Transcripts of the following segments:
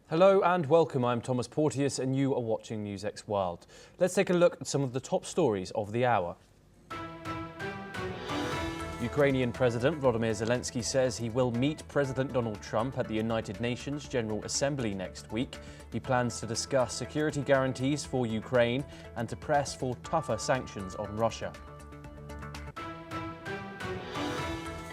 Hello and welcome, I'm Thomas Porteous and you are watching NewsX World. Let's take a look at some of the top stories of the hour. Ukrainian President Volodymyr Zelensky says he will meet President Donald Trump at the United Nations General Assembly next week. He plans to discuss security guarantees for Ukraine and to press for tougher sanctions on Russia.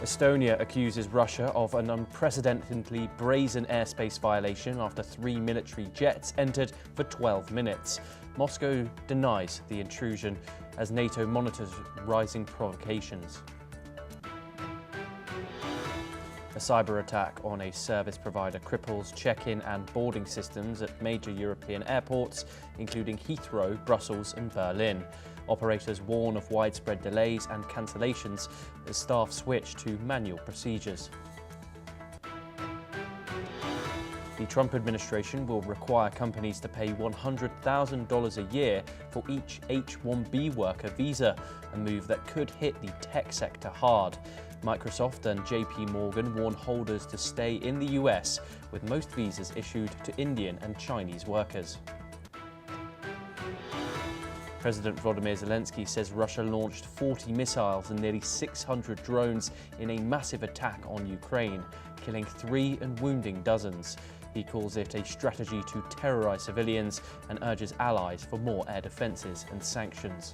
Estonia accuses Russia of an unprecedentedly brazen airspace violation after 3 military jets entered for 12 minutes. Moscow denies the intrusion as NATO monitors rising provocations. A cyber attack on a service provider cripples check-in and boarding systems at major European airports, including Heathrow, Brussels and Berlin. Operators warn of widespread delays and cancellations as staff switch to manual procedures. The Trump administration will require companies to pay $100,000 a year for each H-1B worker visa, a move that could hit the tech sector hard. Microsoft and JP Morgan warn holders to stay in the US, with most visas issued to Indian and Chinese workers. President Volodymyr Zelensky says Russia launched 40 missiles and nearly 600 drones in a massive attack on Ukraine, killing 3 and wounding dozens. He calls it a strategy to terrorize civilians and urges allies for more air defenses and sanctions.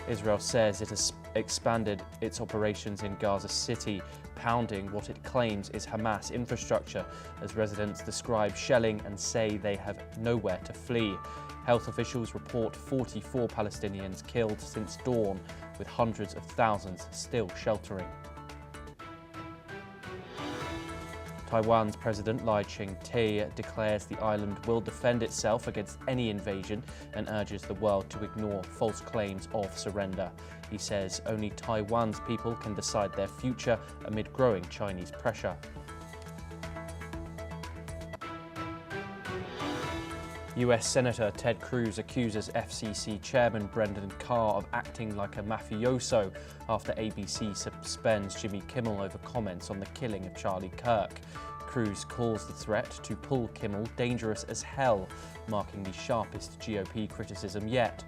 Israel says it has expanded its operations in Gaza City, pounding what it claims is Hamas infrastructure, as residents describe shelling and say they have nowhere to flee. Health officials report 44 Palestinians killed since dawn, with hundreds of thousands still sheltering. Taiwan's President Lai Ching-te declares the island will defend itself against any invasion and urges the world to ignore false claims of surrender. He says only Taiwan's people can decide their future amid growing Chinese pressure. US Senator Ted Cruz accuses FCC Chairman Brendan Carr of acting like a mafioso after ABC suspends Jimmy Kimmel over comments on the killing of Charlie Kirk. Cruz calls the threat to pull Kimmel dangerous as hell, marking the sharpest GOP criticism yet.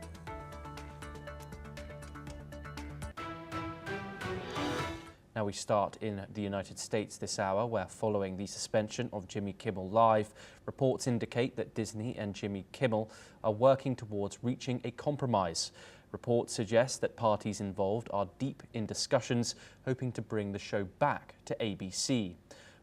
Now we start in the United States this hour, where following the suspension of Jimmy Kimmel Live, reports indicate that Disney and Jimmy Kimmel are working towards reaching a compromise. Reports suggest that parties involved are deep in discussions, hoping to bring the show back to ABC.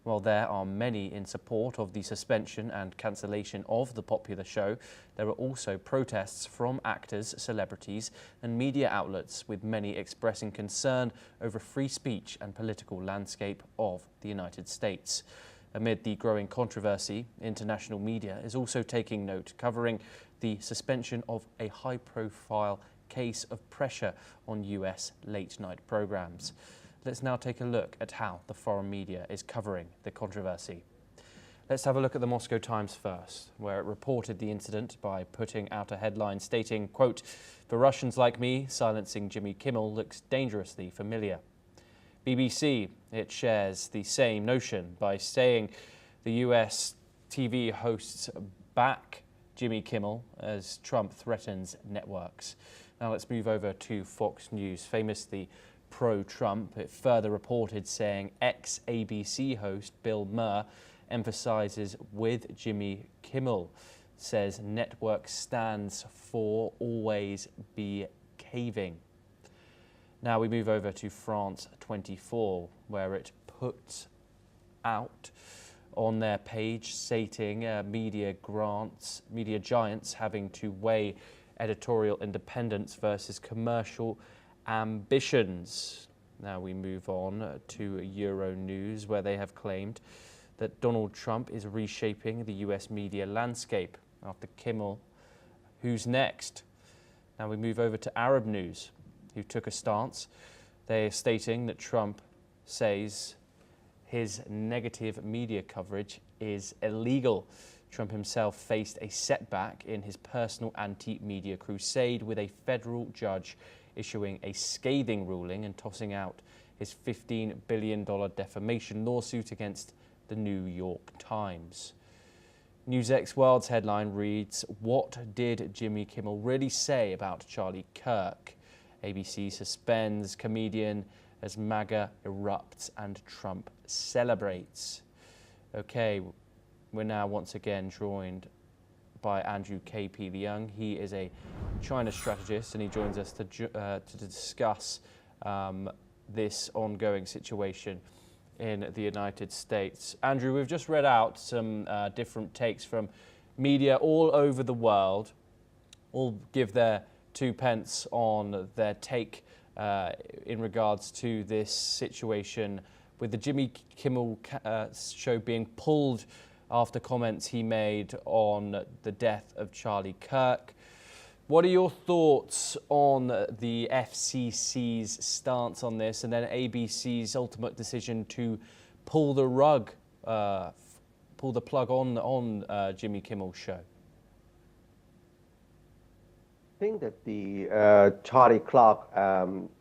While there are many in support of the suspension and cancellation of the popular show, there are also protests from actors, celebrities and media outlets, with many expressing concern over free speech and political landscape of the United States. Amid the growing controversy, international media is also taking note, covering the suspension of a high-profile case of pressure on US late-night programs. Let's now take a look at how the foreign media is covering the controversy. Let's have a look at the Moscow Times first, where it reported the incident by putting out a headline stating, quote, "For Russians like me, silencing Jimmy Kimmel looks dangerously familiar." BBC, it shares the same notion by saying the US TV hosts back Jimmy Kimmel as Trump threatens networks. Now let's move over to Fox News, famously pro-Trump. It further reported saying ex-ABC host Bill Maher emphasizes with Jimmy Kimmel, says network stands for always be caving. Now we move over to France 24, where it puts out on their page stating media giants having to weigh editorial independence versus commercial ambitions. Now we move on to Euro News, where they have claimed that Donald Trump is reshaping the US media landscape after Kimmel. Who's next? Now we move over to Arab News, who took a stance. They are stating that Trump says his negative media coverage is illegal. Trump himself faced a setback in his personal anti-media crusade, with a federal judge issuing a scathing ruling and tossing out his $15 billion defamation lawsuit against the New York Times. NewsX World's headline reads, "What did Jimmy Kimmel really say about Charlie Kirk?" ABC suspends comedian as MAGA erupts and Trump celebrates. Okay, we're now once again joined by Andrew KP the Young. He is a China strategist and he joins us to discuss this ongoing situation in the United States. Andrew, we've just read out some different takes from media all over the world, all give their 2 pence on their take in regards to this situation with the Jimmy Kimmel show being pulled after comments he made on the death of Charlie Kirk. What are your thoughts on the FCC's stance on this and then ABC's ultimate decision to pull the plug on Jimmy Kimmel's show? I think that the Charlie Kirk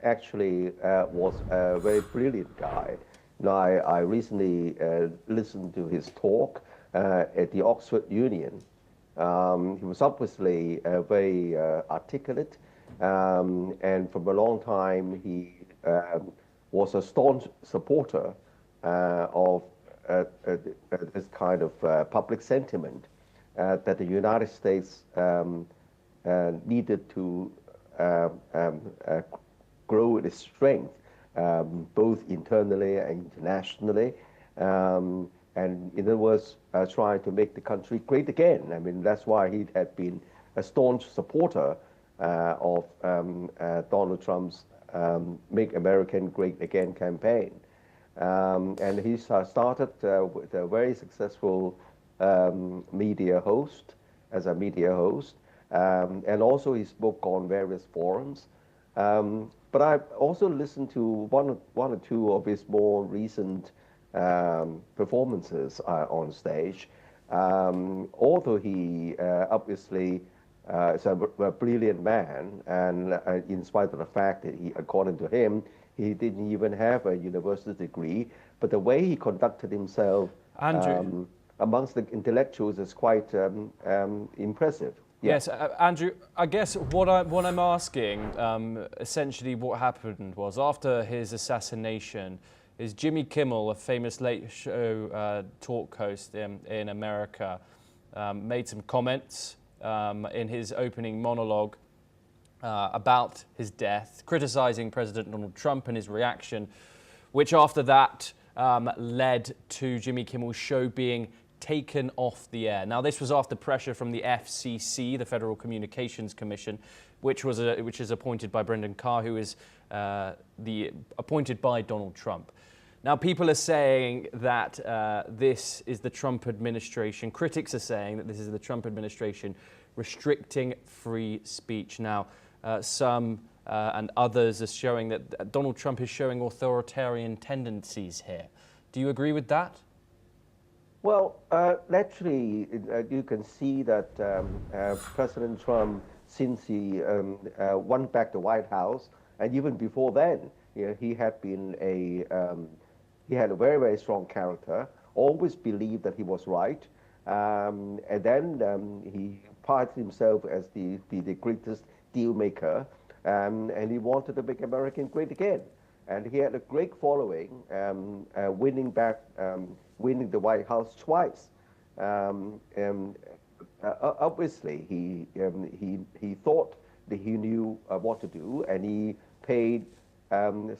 actually was a very brilliant guy. Now, I recently listened to his talk at the Oxford Union. He was obviously very articulate, and for a long time he was a staunch supporter of this kind of public sentiment that the United States needed to grow its strength, both internally and internationally. And in other words, trying to make the country great again. I mean, that's why he had been a staunch supporter of Donald Trump's Make America Great Again campaign. And he started with a very successful media host, and also he spoke on various forums. But I've also listened to one or two of his more recent performances on stage. Although he obviously is a brilliant man, and in spite of the fact that according to him, he didn't even have a university degree, but the way he conducted himself amongst the intellectuals is quite impressive. Yeah. Yes, Andrew, I guess what I'm asking, essentially what happened was after his assassination, is Jimmy Kimmel, a famous late show talk host in America, made some comments in his opening monologue about his death, criticizing President Donald Trump and his reaction, which after that led to Jimmy Kimmel's show being taken off the air. Now, this was after pressure from the FCC, the Federal Communications Commission, which is appointed by Brendan Carr, who is appointed by Donald Trump. Now, people are saying that this is the Trump administration. Critics are saying that this is the Trump administration restricting free speech. Now, some and others are showing that Donald Trump is showing authoritarian tendencies here. Do you agree with that? Well, naturally, you can see that President Trump, since he won back the White House, and even before then, he had been he had a very, very strong character, always believed that he was right, and then he prided himself as the greatest deal maker, and he wanted to make America great again. And he had a great following, winning the White House twice. Obviously, he thought that he knew what to do, and he paid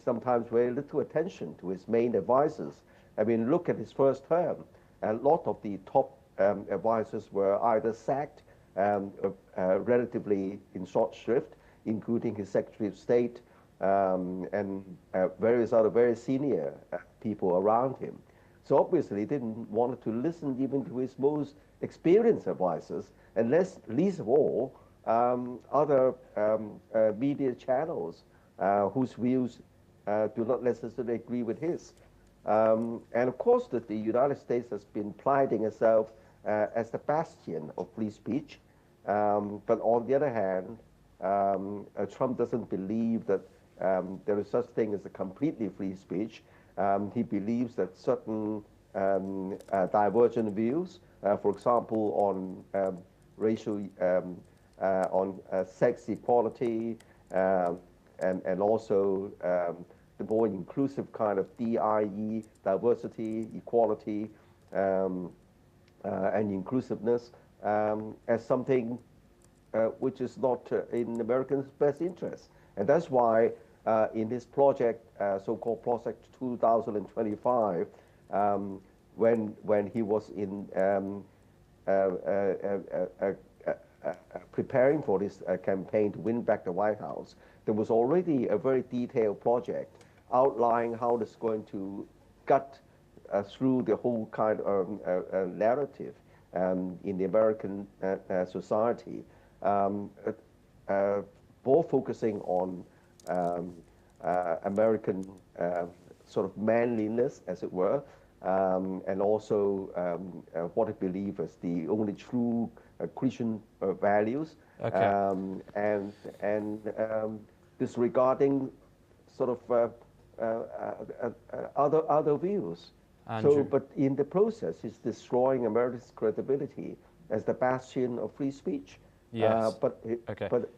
sometimes very little attention to his main advisors. I mean, look at his first term. A lot of the top advisors were either sacked relatively in short shrift, including his Secretary of State, and various other very senior people around him. So obviously he didn't want to listen even to his most experienced advisors, and least of all, other media channels whose views do not necessarily agree with his. And of course that the United States has been priding itself as the bastion of free speech, but on the other hand, Trump doesn't believe that there is such thing as a completely free speech. He believes that certain divergent views, for example, on racial, on sex equality, and also the more inclusive kind of DIE, diversity, equality, and inclusiveness, as something which is not in Americans' best interest. And that's why in this project, so-called Project 2025, when he was in preparing for this campaign to win back the White House, there was already a very detailed project outlining how it's going to gut through the whole kind of narrative in the American society, both focusing on American sort of manliness, as it were, and also what I believe is the only true Christian values, Okay. and disregarding sort of other views. Andrew. So, but in the process, it's destroying America's credibility as the bastion of free speech. Yes. But Okay. but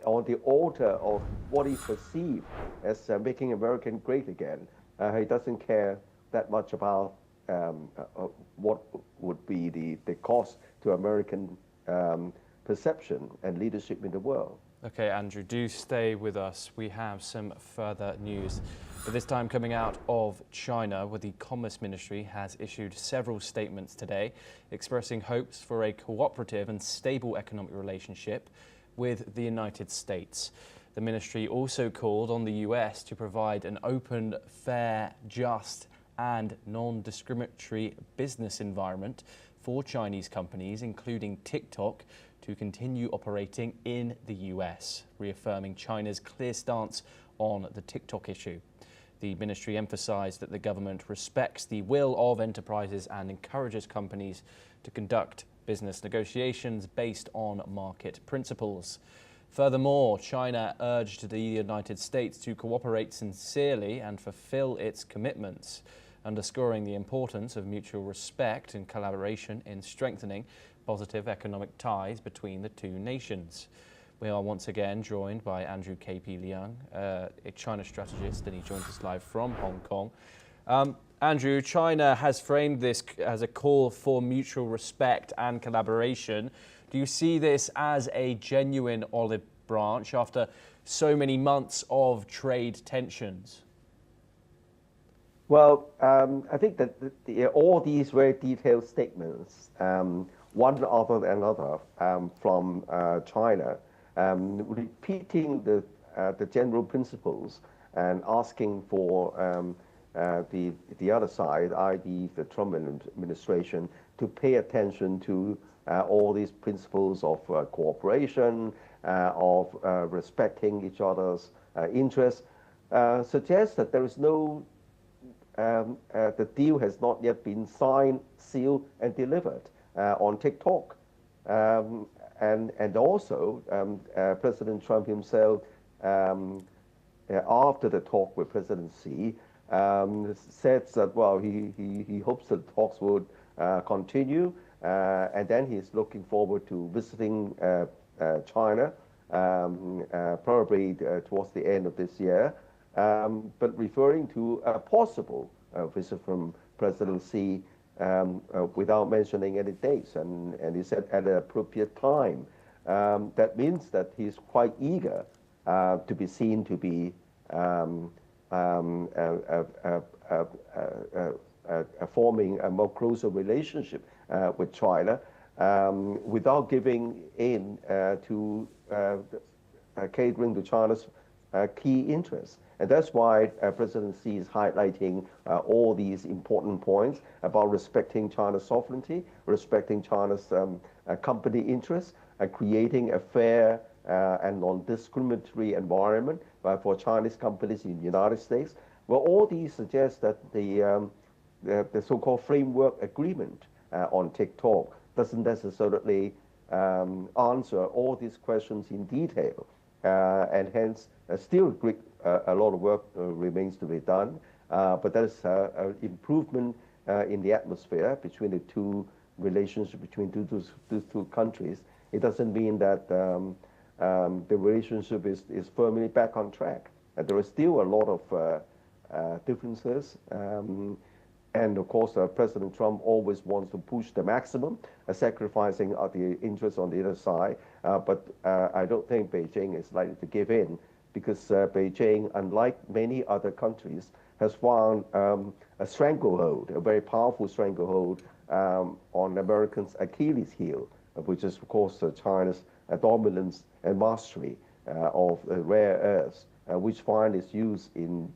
on the altar of what he perceived as making America great again, he doesn't care that much about what would be the cost to American perception and leadership in the world. Okay, Andrew, do stay with us. We have some further news, but this time coming out of China, where the Commerce Ministry has issued several statements today expressing hopes for a cooperative and stable economic relationship with the United States. The ministry also called on the US to provide an open, fair, just and non-discriminatory business environment for Chinese companies, including TikTok, to continue operating in the US, reaffirming China's clear stance on the TikTok issue. The ministry emphasized that the government respects the will of enterprises and encourages companies to conduct business negotiations based on market principles. Furthermore, China urged the United States to cooperate sincerely and fulfill its commitments, underscoring the importance of mutual respect and collaboration in strengthening positive economic ties between the two nations. We are once again joined by Andrew K.P. Liang, a China strategist, and he joins us live from Hong Kong. Andrew, China has framed this as a call for mutual respect and collaboration. Do you see this as a genuine olive branch after so many months of trade tensions? Well, I think that all these very detailed statements, one after another, from China, repeating the general principles and asking for the other side, i.e. the Trump administration, to pay attention to all these principles of cooperation, of respecting each other's interests, suggests that there is no, the deal has not yet been signed, sealed, and delivered on TikTok. And also, President Trump himself, after the talk with President Xi, said that, well, he hopes that talks would continue, and then he's looking forward to visiting China, probably towards the end of this year, but referring to a possible visit from President Xi without mentioning any dates, and he said at an appropriate time. That means that he's quite eager to be seen to be forming a more closer relationship with China, without giving in to catering to China's key interests. And that's why President Xi is highlighting all these important points about respecting China's sovereignty, respecting China's company interests, and creating a fair and non-discriminatory environment for Chinese companies in the United States. Well, all these suggest that the so-called framework agreement on TikTok doesn't necessarily answer all these questions in detail, and hence still a lot of work remains to be done. But there's an improvement in the atmosphere between the two relationship between those two countries. It doesn't mean that the relationship is firmly back on track. There are still a lot of differences. And of course, President Trump always wants to push the maximum, sacrificing the interests on the other side. But I don't think Beijing is likely to give in, because Beijing, unlike many other countries, has found a stranglehold, a very powerful stranglehold on Americans' Achilles heel, which is, of course, China's dominance and mastery of rare earths, which find its use in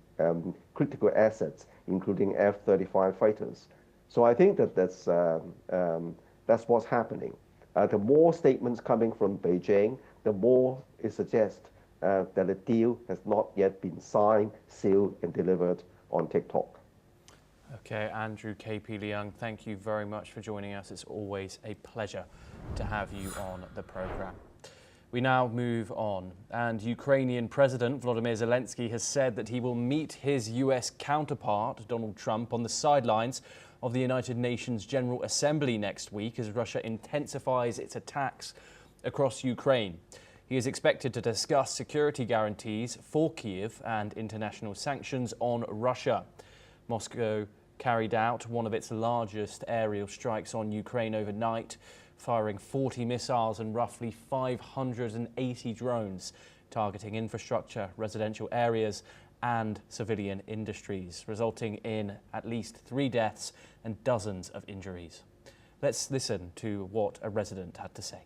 critical assets, including F-35 fighters. So I think that that's what's happening. The more statements coming from Beijing, the more it suggests that a deal has not yet been signed, sealed, and delivered on TikTok. Okay, Andrew K.P. Leung, thank you very much for joining us. It's always a pleasure to have you on the programme. We now move on, and Ukrainian President Volodymyr Zelensky has said that he will meet his US counterpart, Donald Trump, on the sidelines of the United Nations General Assembly next week as Russia intensifies its attacks across Ukraine. He is expected to discuss security guarantees for Kyiv and international sanctions on Russia. Moscow carried out one of its largest aerial strikes on Ukraine overnight, firing 40 missiles and roughly 580 drones, targeting infrastructure, residential areas and civilian industries, resulting in at least 3 deaths and dozens of injuries. Let's listen to what a resident had to say.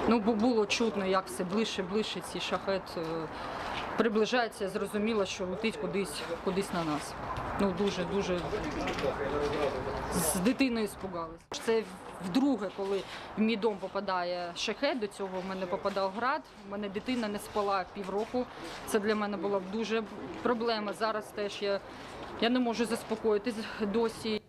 Ну, бо було чутно, як все ближче ці шахет приближається, зрозуміло, що летить кудись на нас. Ну, дуже з дитиною спугались. Це вдруге, коли в мій дом попадає шахет, до цього в мене попадав град, в мене дитина не спала півроку. Це для мене була дуже проблема. Зараз теж я не можу заспокоїтись досі.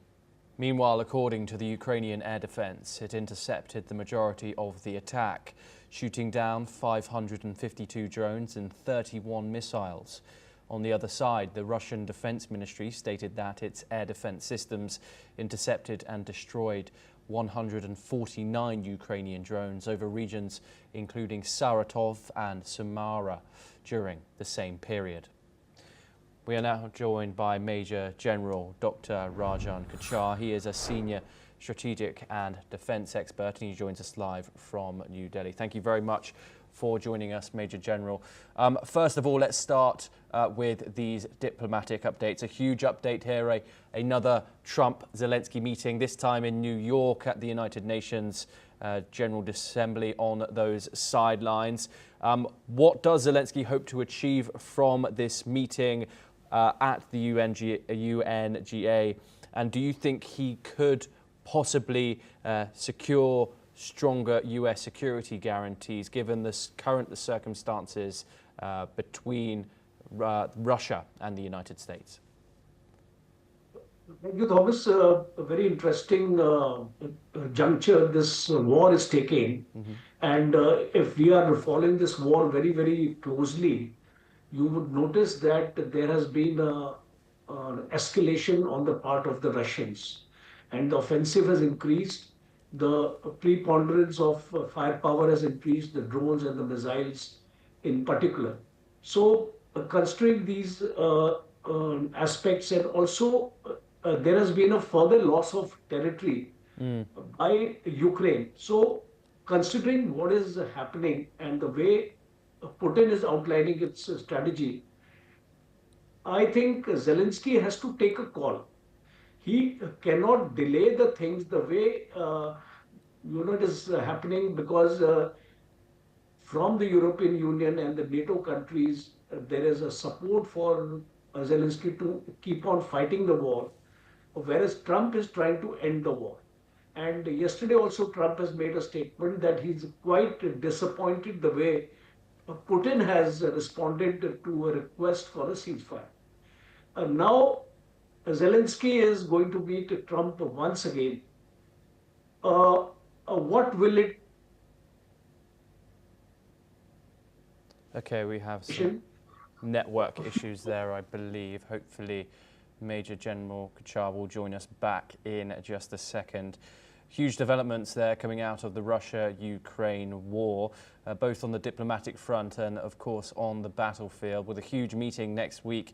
Meanwhile, according to the Ukrainian air defense, it intercepted the majority of the attack, shooting down 552 drones and 31 missiles. On the other side, the Russian Defense Ministry stated that its air defense systems intercepted and destroyed 149 Ukrainian drones over regions including Saratov and Samara during the same period. We are now joined by Major General Dr. Rajan Kochhar. He is a senior strategic and defence expert, and he joins us live from New Delhi. Thank you very much for joining us, Major General. First of all, let's start with these diplomatic updates. A huge update here, another Trump-Zelensky meeting, this time in New York at the United Nations General Assembly on those sidelines. What does Zelensky hope to achieve from this meeting at the UNGA, and do you think he could possibly secure stronger US security guarantees given the current circumstances between Russia and the United States? Thank you, Thomas. A very interesting juncture this war is taking. And if we are following this war very, very closely, you would notice that there has been an escalation on the part of the Russians. And the offensive has increased. The preponderance of firepower has increased, the drones and the missiles in particular. So considering these aspects, and also there has been a further loss of territory by Ukraine. So considering what is happening and the way Putin is outlining its strategy, I think Zelensky has to take a call. He cannot delay the things the way it is happening, because from the European Union and the NATO countries, there is a support for Zelensky to keep on fighting the war, whereas Trump is trying to end the war. And yesterday also Trump has made a statement that he's quite disappointed the way Putin has responded to a request for a ceasefire. Now Zelensky is going to meet Trump once again. What will it? Okay, we have some network issues there, I believe. Hopefully Major General Kochar will join us back in just a second. Huge developments there coming out of the Russia-Ukraine war, both on the diplomatic front and, of course, on the battlefield, with a huge meeting next week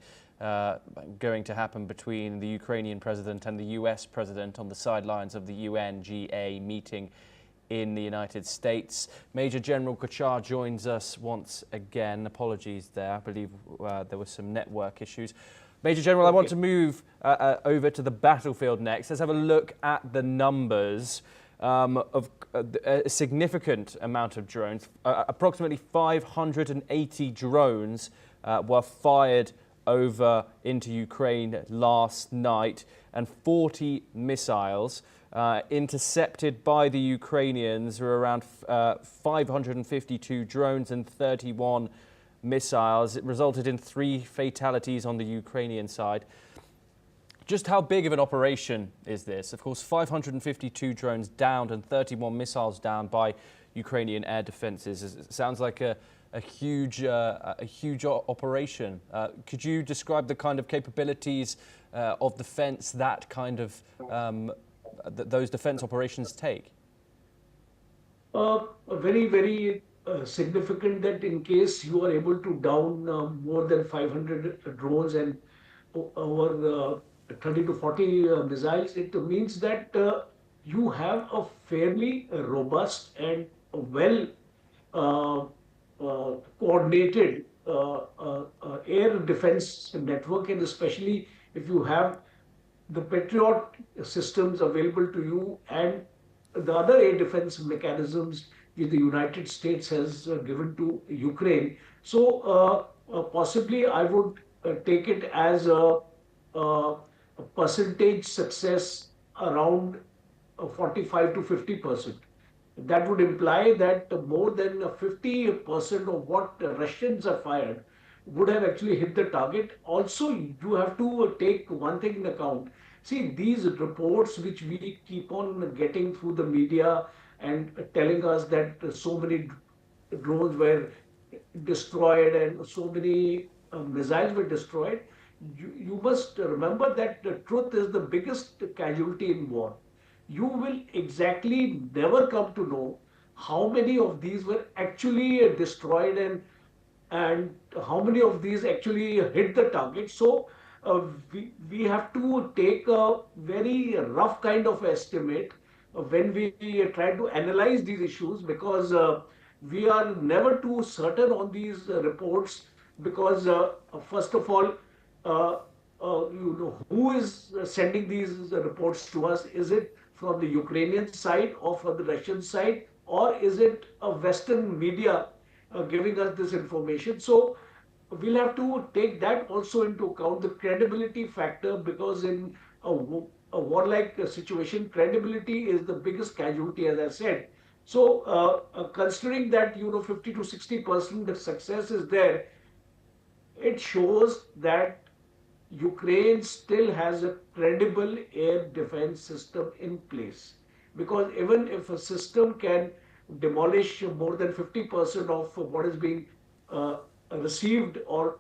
going to happen between the Ukrainian president and the US president on the sidelines of the UNGA meeting in the United States. Major General Kochar joins us once again. Apologies there. I believe there were some network issues. Major General, I want to move over to the battlefield next. Let's have a look at the numbers of a significant amount of drones. Approximately 580 drones were fired over into Ukraine last night, and 40 missiles intercepted by the Ukrainians were around 552 drones and 31 missiles. It resulted in 3 fatalities on the Ukrainian side. Just how big of an operation is this? Of course, 552 drones downed and 31 missiles downed by Ukrainian air defenses. It sounds like a huge operation. Could you describe the kind of capabilities of defense that kind of those defense operations take? Very, very significant that in case you are able to down more than 500 drones and over 30 to 40 missiles, it means that you have a fairly robust and well coordinated air defense network, and especially if you have the Patriot systems available to you and the other air defense mechanisms which the United States has given to Ukraine. So possibly I would take it as a percentage success around 45 to 50%. That would imply that more than 50% of what Russians have fired would have actually hit the target. Also, you have to take one thing in account. See, these reports which we keep on getting through the media and telling us that so many drones were destroyed and so many missiles were destroyed, you must remember that the truth is the biggest casualty in war. You will exactly never come to know how many of these were actually destroyed and how many of these actually hit the target. So we have to take a very rough kind of estimate when we try to analyze these issues, because we are never too certain on these reports, because first of all, you know, who is sending these reports to us? Is it from the Ukrainian side or from the Russian side, or is it a Western media giving us this information? So we'll have to take that also into account, the credibility factor, because in a warlike situation, credibility is the biggest casualty, as I said. So considering that, you know, 50 to 60% the success is there, it shows that Ukraine still has a credible air defense system in place. Because even if a system can demolish more than 50% of what is being received or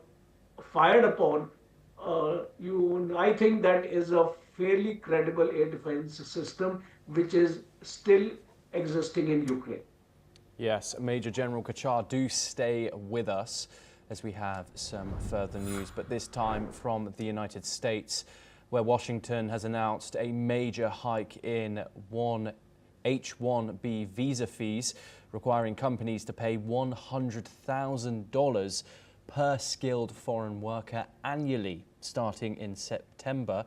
fired upon, I think that is a fairly credible air defense system which is still existing in Ukraine. Yes, Major General Kochar, do stay with us as we have some further news, but this time from the United States, where Washington has announced a major hike in H-1B visa fees, requiring companies to pay $100,000 per skilled foreign worker annually, starting in September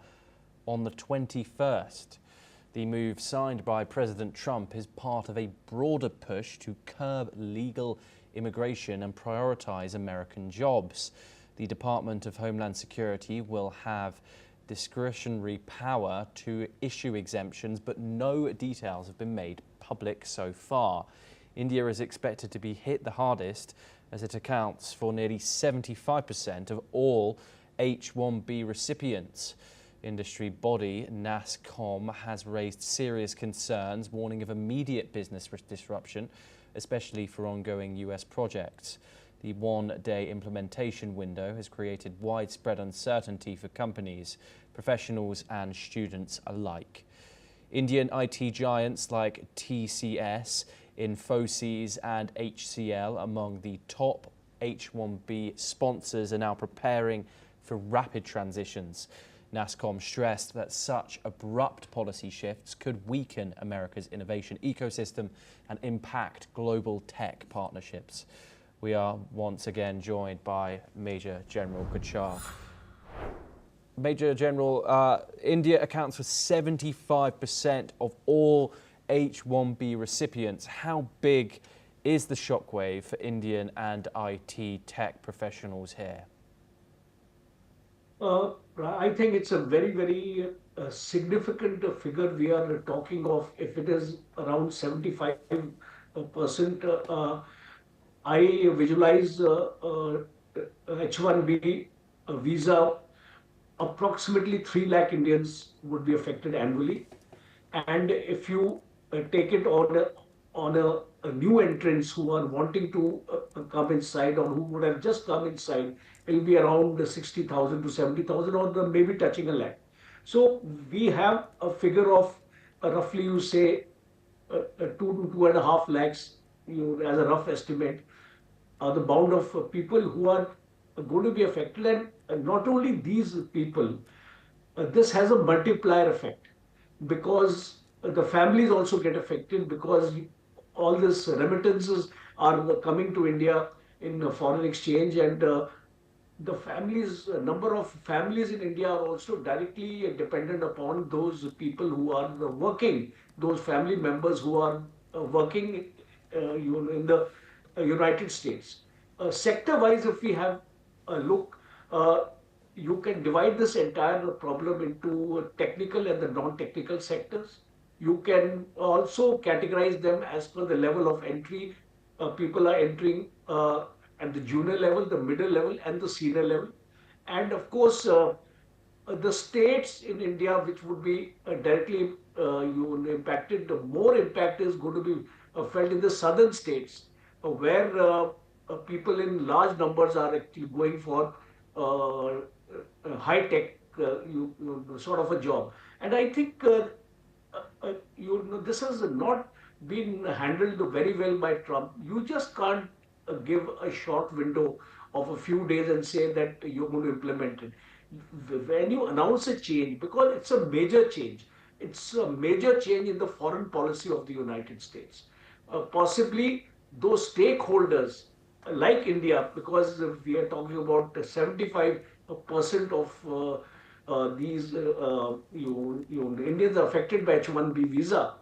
on the 21st. The move, signed by President Trump, is part of a broader push to curb illegal immigration and prioritize American jobs. The Department of Homeland Security will have discretionary power to issue exemptions, but no details have been made public so far. India is expected to be hit the hardest, as it accounts for nearly 75% of all H-1B recipients. Industry body NASSCOM has raised serious concerns, warning of immediate business disruption, especially for ongoing US projects. The one-day implementation window has created widespread uncertainty for companies, professionals and students alike. Indian IT giants like TCS, Infosys and HCL, among the top H-1B sponsors, are now preparing for rapid transitions. NASSCOM stressed that such abrupt policy shifts could weaken America's innovation ecosystem and impact global tech partnerships. We are once again joined by Major General Kochhar. Major General, India accounts for 75% of all H-1B recipients. How big is the shockwave for Indian and IT tech professionals here? I think it's a very, very significant figure we are talking of. If it is around 75%, I visualize H-1B visa, approximately 3 lakh Indians would be affected annually. And if you take it on a new entrants who are wanting to come inside or who would have just come inside, it will be around 60,000 to 70,000 or maybe touching a lakh. So we have a figure of roughly, you say, 2 to 2.5 lakhs, as a rough estimate, the bound of people who are going to be affected. And not only these people, this has a multiplier effect, because the families also get affected, because all these remittances are coming to India in foreign exchange, and the families, number of families in India are also directly dependent upon those people who are working, those family members who are working in the United States. Sector-wise, if we have a look, you can divide this entire problem into technical and the non-technical sectors. You can also categorize them as per the level of entry. People are entering at the junior level, the middle level, and the senior level. And of course, the states in India which would be directly impacted, the more impact is going to be felt in the southern states, where people in large numbers are actually going for high-tech sort of a job. And I think this has not been handled very well by Trump. You just can't give a short window of a few days and say that you're going to implement it. When you announce a change, because it's a major change, it's a major change in the foreign policy of the United States. Possibly those stakeholders like India, because we are talking about 75% of these Indians are affected by H-1B visa.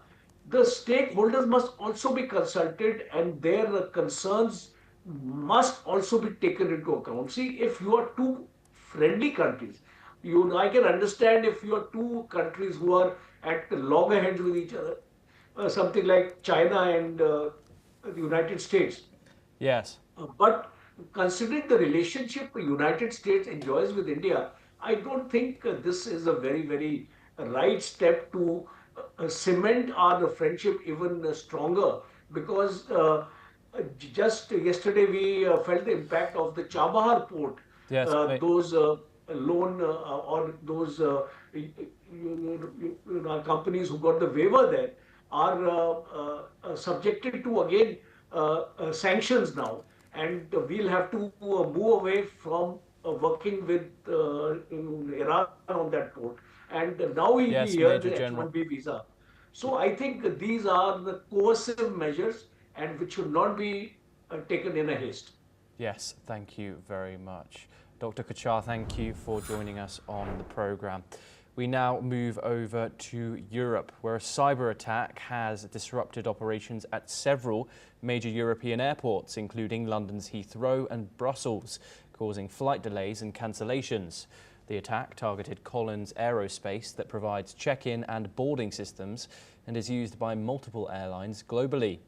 The stakeholders must also be consulted, and their concerns must also be taken into account. See, if you are two friendly countries, I can understand if you are two countries who are at loggerheads with each other, something like China and the United States. Yes. But considering the relationship the United States enjoys with India, I don't think this is a very, very right step to cement our friendship even stronger, because just yesterday we felt the impact of the Chabahar port. Yes, those loan or those companies who got the waiver there are subjected to again sanctions now, and we'll have to move away from working with Iran on that port. And now we hear the H-1B visa. So I think these are the coercive measures, and which should not be taken in a haste. Yes, thank you very much. Dr. Kochhar, thank you for joining us on the programme. We now move over to Europe, where a cyber attack has disrupted operations at several major European airports, including London's Heathrow and Brussels, causing flight delays and cancellations. The attack targeted Collins Aerospace, that provides check-in and boarding systems and is used by multiple airlines globally.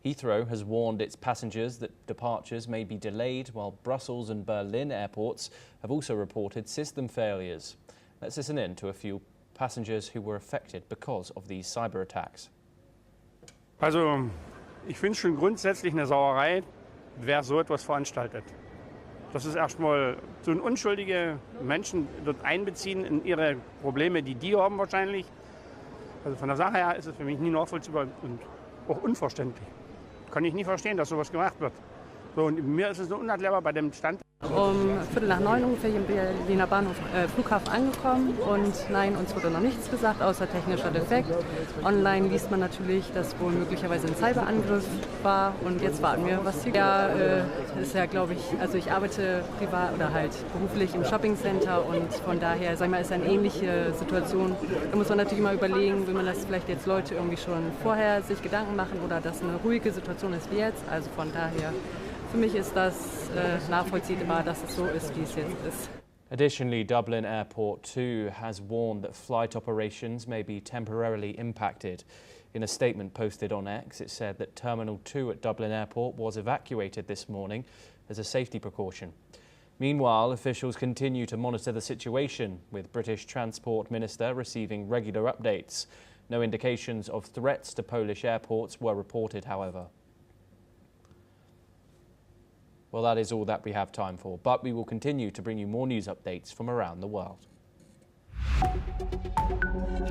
Heathrow has warned its passengers that departures may be delayed, while Brussels and Berlin airports have also reported system failures. Let's listen in to a few passengers who were affected because of these cyber attacks. Also, ich finde es schon grundsätzlich eine Sauerei, wer so etwas veranstaltet. Das ist erstmal so ein unschuldige Menschen dort einbeziehen in ihre Probleme, die die haben wahrscheinlich. Also von der Sache her ist es für mich nie nachvollziehbar und auch unverständlich. Kann ich nie verstehen, dass sowas gemacht wird. So, und mir ist es so unerklärbar bei dem Stand. Um 8:45 ungefähr hier im Berliner Flughafen angekommen und nein, uns wurde noch nichts gesagt, außer technischer Defekt. Online liest man natürlich, dass wohl möglicherweise ein Cyberangriff war und jetzt warten wir, was hier... Ja, ist ja, glaube ich, also ich arbeite privat oder halt beruflich im Shoppingcenter und von daher, sag ich mal, ist eine ähnliche Situation. Da muss man natürlich immer überlegen, will man das vielleicht jetzt Leute irgendwie schon vorher sich Gedanken machen oder dass eine ruhige Situation ist wie jetzt, also von daher... Für mich ist das nachvollziehbar, dass es so ist, wie es jetzt ist. Additionally, Dublin Airport too has warned that flight operations may be temporarily impacted. In a statement posted on X, it said that Terminal 2 at Dublin Airport was evacuated this morning as a safety precaution. Meanwhile, officials continue to monitor the situation, with British Transport Minister receiving regular updates. No indications of threats to Polish airports were reported, however. Well, that is all that we have time for, but we will continue to bring you more news updates from around the world.